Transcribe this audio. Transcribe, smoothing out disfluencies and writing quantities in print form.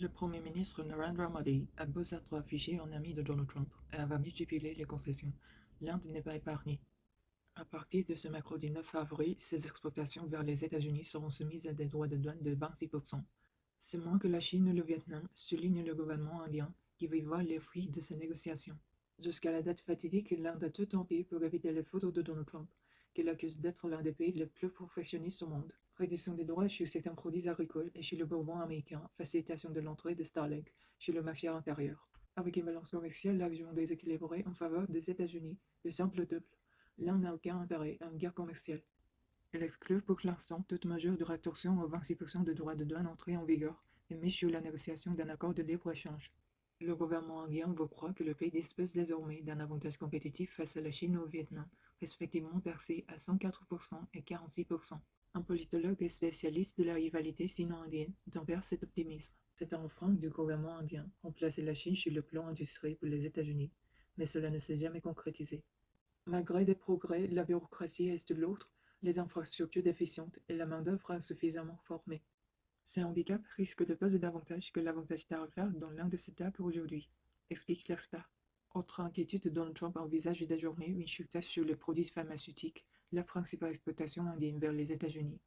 Le Premier ministre Narendra Modi a beau s'être affiché en ami de Donald Trump et avoir multiplié les concessions, l'Inde n'est pas épargnée. À partir de ce mercredi 9 avril, ses exportations vers les États-Unis seront soumises à des droits de douane de 26%. C'est moins que la Chine ou le Vietnam, souligne le gouvernement indien, qui veut voir les fruits de ces négociations. Jusqu'à la date fatidique, l'Inde a tout tenté pour éviter les photos de Donald Trump, qu'il accuse d'être l'un des pays les plus perfectionnistes au monde. Réduction des droits sur certains produits agricoles et chez le Bourbon américain, facilitation de l'entrée de Starlink sur le marché intérieur. Avec une balance commerciale largement déséquilibrée en faveur des États-Unis, de simple double, l'Inde n'a aucun intérêt à une guerre commerciale. Elle exclut pour l'instant toute mesure de rétorsion aux 26% de droits de douane entrés en vigueur et mise sur la négociation d'un accord de libre-échange. Le gouvernement indien veut croire que le pays dispose désormais d'un avantage compétitif face à la Chine ou au Vietnam, respectivement taxés à 104% et 46%. Un politologue et spécialiste de la rivalité sino-indienne tempère cet optimisme. C'est un frein du gouvernement indien, remplacer la Chine sur le plan industriel pour les États-Unis, mais cela ne s'est jamais concrétisé. Malgré des progrès, la bureaucratie reste l'autre, les infrastructures déficientes et la main-d'œuvre insuffisamment formée. Ces handicaps risquent de peser davantage que l'avantage tarifaire dans l'un de ces taxes aujourd'hui, explique l'expert. Autre inquiétude, Donald Trump envisage désormais une chute sur les produits pharmaceutiques, la principale exportation indienne vers les États-Unis.